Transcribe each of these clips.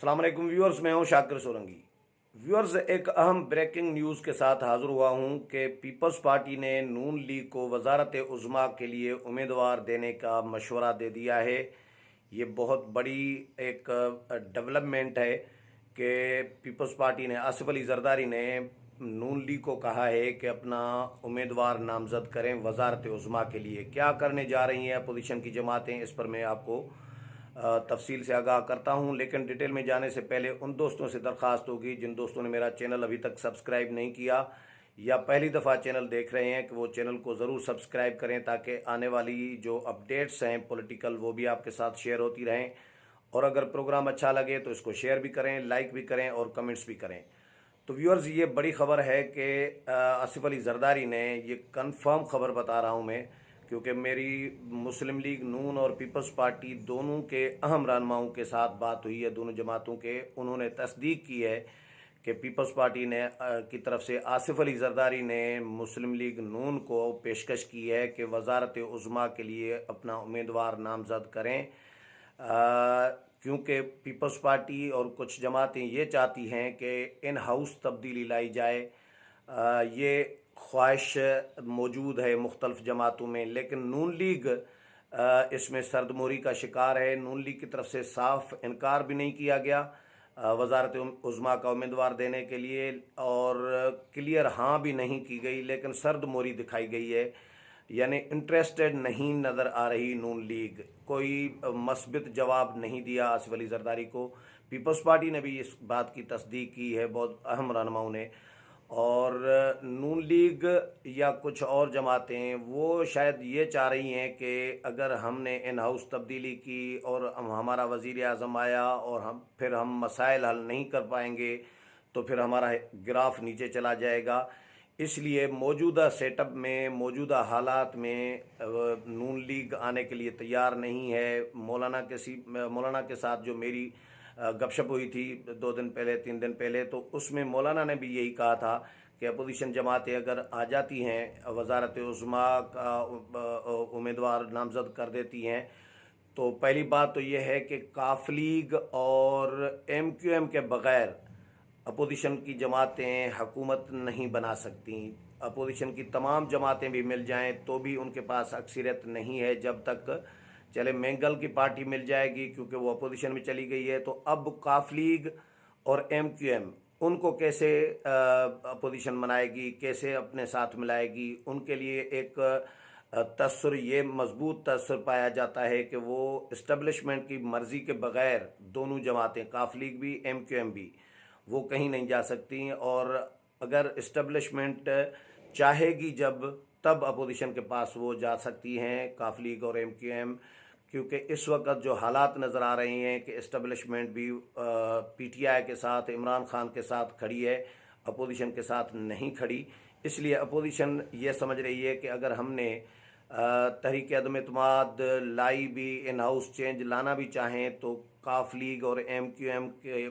अस्सलाम वालेकुम व्यूअर्स, मैं हूं शाकिर सोलंकी। व्यूअर्स, एक अहम ब्रेकिंग न्यूज़ के साथ हाजिर हुआ हूं कि पीपल्स पार्टी ने नून लीग को वजारत उज़्मा के लिए उम्मीदवार देने का मशवरा दे दिया है। ये बहुत बड़ी एक डेवलपमेंट है कि पीपल्स पार्टी ने आसिफ अली जरदारी ने नून लीग को कहा है कि अपना उम्मीदवार नामजद करें वजारत उज़्मा के लिए। क्या करने जा रही हैं अपोजिशन की जमातें, इस पर मैं आपको तफसील से आगाह करता हूं। लेकिन डिटेल में जाने से पहले उन दोस्तों से दरख्वास्त होगी जिन दोस्तों ने मेरा चैनल अभी तक सब्सक्राइब नहीं किया या पहली दफ़ा चैनल देख रहे हैं कि वो चैनल को ज़रूर सब्सक्राइब करें ताकि आने वाली जो अपडेट्स हैं पॉलिटिकल वो भी आपके साथ शेयर होती रहें। और अगर प्रोग्राम अच्छा लगे तो इसको शेयर भी करें, लाइक भी करें और कमेंट्स भी करें। तो व्यूअर्स, ये बड़ी खबर है कि आसिफ अली जरदारी ने, ये कंफर्म खबर बता रहा हूँ मैं, क्योंकि मेरी मुस्लिम लीग नून और पीपल्स पार्टी दोनों के अहम रहनुमाओं के साथ बात हुई है, दोनों जमातों के। उन्होंने तस्दीक की है कि पीपल्स पार्टी ने की तरफ से आसिफ अली जरदारी ने मुस्लिम लीग नून को पेशकश की है कि वजारत उज़्मा के लिए अपना उम्मीदवार नामजद करें, क्योंकि पीपल्स पार्टी और कुछ जमातें ये चाहती हैं कि इन हाउस तब्दीली लाई जाए। ये ख्वाहिश मौजूद है मुख्तलिफ जमातों में, लेकिन नून लीग इसमें सर्दमोरी का शिकार है। नून लीग की तरफ से साफ इनकार भी नहीं किया गया वजारत उज़्मा का उम्मीदवार देने के लिए, और क्लियर हाँ भी नहीं की गई, लेकिन सर्दमोरी दिखाई गई है। यानी इंटरेस्टेड नहीं नज़र आ रही नून लीग, कोई मस्बित जवाब नहीं दिया आसिफ अली जरदारी को। पीपल्स पार्टी ने भी इस बात की तस्दीक की है बहुत अहम रहनुमाओं ने। और नून लीग या कुछ और जमातें वो शायद ये चाह रही हैं कि अगर हमने इन हाउस तब्दीली की और हमारा वज़ीर आज़म आया और हम मसाइल हल नहीं कर पाएंगे तो फिर हमारा ग्राफ नीचे चला जाएगा। इसलिए मौजूदा सेटअप में, मौजूदा हालात में नून लीग आने के लिए तैयार नहीं है। मौलाना के साथ जो मेरी गपशप हुई थी 2 दिन पहले, 3 दिन पहले, तो उसमें मौलाना ने भी यही कहा था कि अपोजिशन जमातें अगर आ जाती हैं, वजारत उज़्मा का उम्मीदवार नामजद कर देती हैं, तो पहली बात तो ये है कि काफ लीग और MQM के बग़ैर अपोजिशन की जमातें हुकूमत नहीं बना सकती। अपोजिशन की तमाम जमातें भी मिल जाएं तो भी उनके पास अक्सरियत नहीं है। जब तक चले मैंगल की पार्टी मिल जाएगी क्योंकि वो अपोजिशन में चली गई है, तो अब काफ लीग और MQM उनको कैसे अपोजिशन बनाएगी, कैसे अपने साथ मिलाएगी, उनके लिए एक तसर, ये मजबूत तसर पाया जाता है कि वो इस्टबलिशमेंट की मर्ज़ी के बग़ैर दोनों जमातें, काफ लीग भी MQM भी, वो कहीं नहीं जा सकती। और अगर इस्टबलिशमेंट चाहेगी जब, तब अपोजिशन के पास वो जा सकती हैं, काफ लीग और MQM, क्योंकि इस वक्त जो हालात नज़र आ रहे हैं कि इस्टबलिशमेंट भी PTI के साथ, इमरान खान के साथ खड़ी है, अपोजिशन के साथ नहीं खड़ी। इसलिए अपोजिशन ये समझ रही है कि अगर हमने तहरीक अदम एतमाद लाई भी, इन हाउस चेंज लाना भी चाहें, तो काफ लीग और MQM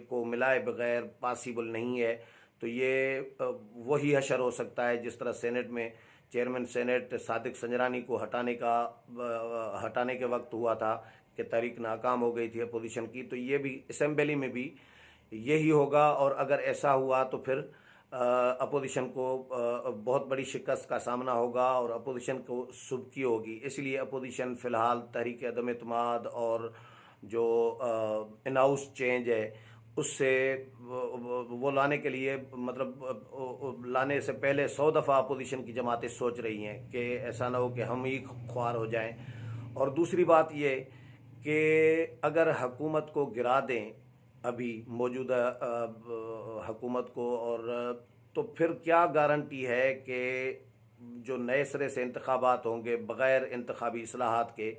को मिलाए बगैर पॉसिबल नहीं है। तो ये वही हशर हो सकता है जिस तरह सेनेट में चेयरमैन सेनेट सादिक संजरानी को हटाने के वक्त हुआ था कि तहरीक नाकाम हो गई थी अपोजिशन की। तो ये भी असेंबली में भी यही होगा, और अगर ऐसा हुआ तो फिर अपोजिशन को बहुत बड़ी शिकस्त का सामना होगा और अपोजिशन को सुबकी होगी। इसलिए अपोजिशन फ़िलहाल तहरीक अदम एतमाद और जो इन हाउस चेंज है उससे वो लाने के लिए, मतलब लाने से पहले 100 दफ़ा अपोजिशन की जमातें सोच रही हैं कि ऐसा ना हो कि हम ही ख्वार हो जाएं। और दूसरी बात ये कि अगर हुकूमत को गिरा दें अभी मौजूदा हुकूमत को, और तो फिर क्या गारंटी है कि जो नए सिरे से इंतखाबात होंगे बग़ैर इंतखाबी इस्लाहात के,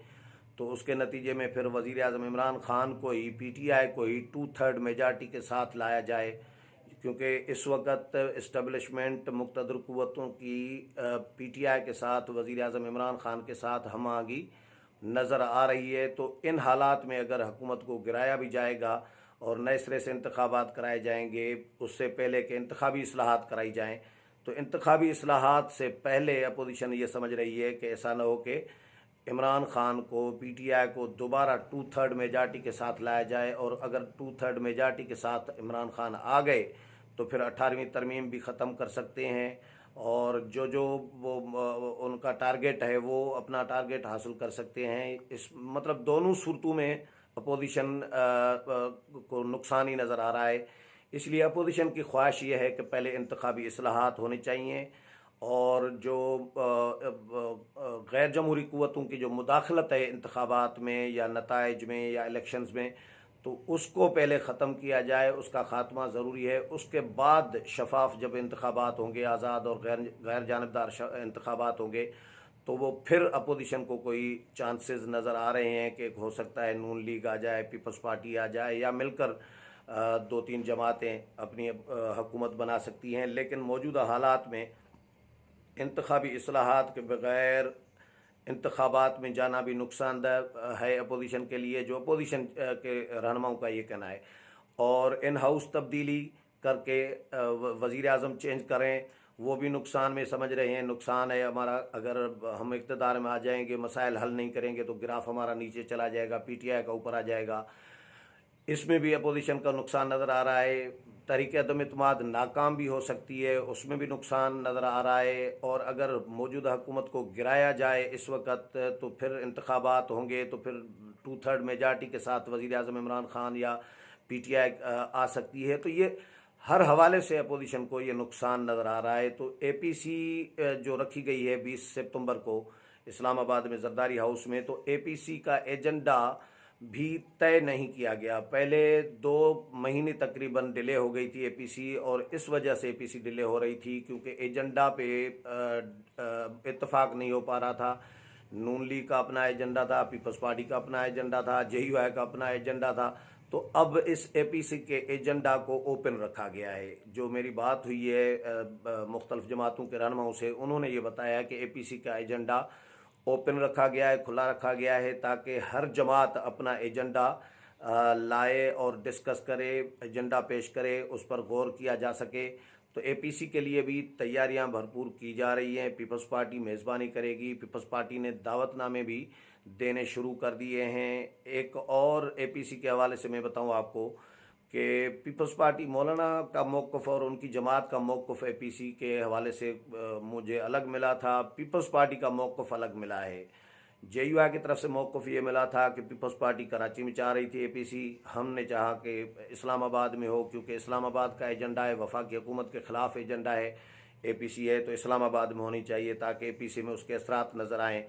तो उसके नतीजे में फिर वज़ीर आज़म इमरान खान को ही, PTI को ही 2/3 मेजॉरिटी के साथ लाया जाए। क्योंकि इस वक्त इस्टबलिशमेंट मुक़तदर क़ुव्वतों की PTI के साथ, वज़ीर आज़म इमरान खान के साथ हम आगी नज़र आ रही है। तो इन हालात में अगर हुकूमत को गिराया भी जाएगा और नए सिरे से इंतखाबात कराए जाएंगे, उससे पहले कि इंतखाबी इस्लाहात कराई जाएँ, तो इंतखाबी इस्लाहात से पहले अपोजिशन ये समझ रही है कि ऐसा ना हो कि इमरान खान को, पीटीआई को दोबारा 2/3 मेजॉरिटी के साथ लाया जाए, और अगर 2/3 मेजॉरिटी के साथ इमरान खान आ गए तो फिर 18वीं तरमीम भी ख़त्म कर सकते हैं, और जो जो वो उनका टारगेट है वो अपना टारगेट हासिल कर सकते हैं। इस मतलब दोनों सूरतों में अपोजिशन को नुकसान ही नज़र आ रहा है। इसलिए अपोजिशन की ख्वाहिश ये है कि पहले इंतखाबी इस्लाहात होने चाहिए, और जो गैर जमहूरी क़ुव्वतों की जो मुदाखलत है इंतखाबात में या नताइज में या इलेक्शंस में, तो उसको पहले ख़त्म किया जाए, उसका ख़ात्मा ज़रूरी है। उसके बाद शफाफ जब इंतखाबात होंगे, आज़ाद और गैर जानबदार इंतखाबात होंगे, तो वो फिर अपोजिशन को कोई चांसेस नज़र आ रहे हैं कि हो सकता है नून लीग आ जाए, पीपल्स पार्टी आ जाए, या मिलकर 2-3 जमातें अपनी हुकूमत बना सकती हैं। लेकिन मौजूदा हालात में इंतखाबी इस्लाहात के बग़ैर इंतखाबात में जाना भी नुकसानदह है अपोजिशन के लिए, जो अपोजिशन के रहनुमाओं का ये कहना है। और इन हाउस तब्दीली करके वज़ीर आज़म चेंज करें, वो भी नुकसान में समझ रहे हैं। नुकसान है हमारा, अगर हम इक़्तिदार में आ जाएंगे, मसाइल हल नहीं करेंगे तो ग्राफ हमारा नीचे चला जाएगा, पीटीआई का ऊपर आ जाएगा। इसमें भी अपोजिशन का नुकसान नज़र आ रहा है। तहरीक अदम इत्माद नाकाम भी हो सकती है, उसमें भी नुकसान नज़र आ रहा है। और अगर मौजूदा हुकूमत को गिराया जाए इस वक्त, तो फिर इंतखाबात होंगे, तो फिर 2/3 मेजॉरिटी के साथ वज़ीर आज़म इमरान खान या पीटीआई आ सकती है। तो ये हर हवाले से अपोजिशन को ये नुकसान नज़र आ रहा है। तो एपीसी जो रखी गई है 20 सितंबर को इस्लामाबाद में जरदारी हाउस में, तो एपीसी का एजेंडा भी तय नहीं किया गया। पहले 2 महीने तकरीबन डिले हो गई थी एपीसी, और इस वजह से एपीसी डिले हो रही थी क्योंकि एजेंडा पे इत्तेफाक नहीं हो पा रहा था। नून लीग का अपना एजेंडा था, पीपल्स पार्टी का अपना एजेंडा था, जेयूआई का अपना एजेंडा था। तो अब इस एपीसी के एजेंडा को ओपन रखा गया है। जो मेरी बात हुई है मुख्तलिफ जमातों के रहनुमाओं से, उन्होंने ये बताया कि एपीसी का एजेंडा ओपन रखा गया है, खुला रखा गया है, ताकि हर जमात अपना एजेंडा लाए और डिस्कस करे, एजेंडा पेश करे, उस पर गौर किया जा सके। तो एपीसी के लिए भी तैयारियां भरपूर की जा रही हैं। पीपल्स पार्टी मेज़बानी करेगी। पीपल्स पार्टी ने दावतनामे भी देने शुरू कर दिए हैं। एक और एपीसी के हवाले से मैं बताऊं आपको कि पीपल्स पार्टी मौलाना का मौक़िफ़ और उनकी जमात का मौक़िफ़ एपीसी के हवाले से मुझे अलग मिला था। पीपल्स पार्टी का मौक़िफ़ अलग मिला है। जेयूआई की तरफ से मौक़िफ़ ये मिला था कि पीपल्स पार्टी कराची में चाह रही थी एपीसी, हमने चाहा कि इस्लामाबाद में हो, क्योंकि इस्लामाबाद का एजेंडा है, वफाकी हुकूमत के ख़िलाफ़ एजेंडा है। एपीसी है तो इस्लामाबाद में होनी चाहिए ताकि एपीसी में उसके असरात नज़र आएँ।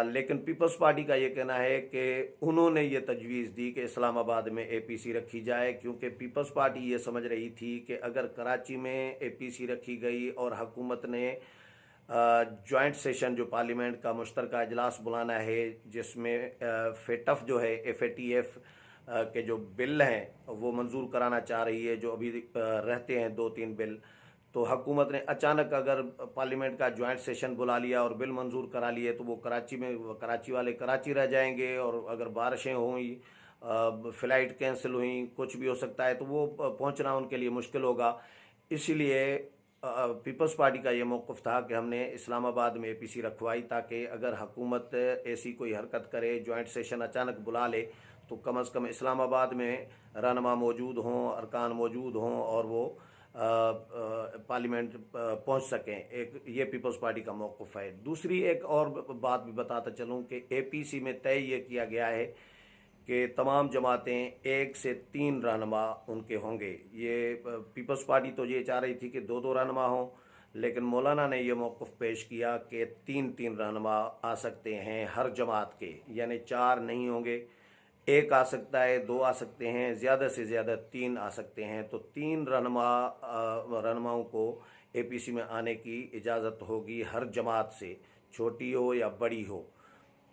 लेकिन पीपल्स पार्टी का ये कहना है कि उन्होंने ये तजवीज़ दी कि इस्लामाबाद में एपीसी रखी जाए, क्योंकि पीपल्स पार्टी ये समझ रही थी कि अगर कराची में एपीसी रखी गई और हुकूमत ने जॉइंट सेशन जो पार्लियामेंट का मुश्तरका इजलास बुलाना है, जिसमें फेटफ जो है एफएटीएफ के जो बिल हैं वो मंजूर कराना चाह रही है, जो अभी रहते हैं 2-3 बिल, तो हुकूमत ने अचानक अगर पार्लियामेंट का जॉइंट सेशन बुला लिया और बिल मंजूर करा लिए, तो वो कराची वाले कराची रह जाएंगे, और अगर बारिशें हुई, फ़्लाइट कैंसिल हुई, कुछ भी हो सकता है, तो वो पहुंचना उनके लिए मुश्किल होगा। इसीलिए पीपल्स पार्टी का ये मौक़िफ़ था कि हमने इस्लामाबाद में एपीसी रखवाई, ताकि अगर हुकूमत ऐसी कोई हरकत करे, जॉइंट सेशन अचानक बुला ले, तो कम अज़ कम इस्लामाबाद में रहनुमा मौजूद हों, अरकान मौजूद हों, और वो पार्लियामेंट पहुंच सकें। एक ये पीपल्स पार्टी का मौक़िफ़ है। दूसरी एक और बात भी बताता चलूं कि एपीसी में तय ये किया गया है कि तमाम जमातें 1 से 3 रहनुमा उनके होंगे। ये पीपल्स पार्टी तो ये चाह रही थी कि 2-2 रहनुमा हों, लेकिन मौलाना ने ये मौक़िफ़ पेश किया कि 3-3 रहनुमा आ सकते हैं हर जमात के, यानी 4 नहीं होंगे, 1 आ सकता है, 2 आ सकते हैं, ज़्यादा से ज़्यादा 3 आ सकते हैं। तो 3 रहनुमाओं को एपीसी में आने की इजाज़त होगी हर जमात से, छोटी हो या बड़ी हो।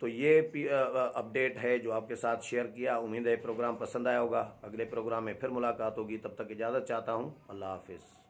तो ये अपडेट है जो आपके साथ शेयर किया। उम्मीद है प्रोग्राम पसंद आया होगा। अगले प्रोग्राम में फिर मुलाकात होगी, तब तक इजाज़त चाहता हूँ। अल्लाह हाफ़िज़।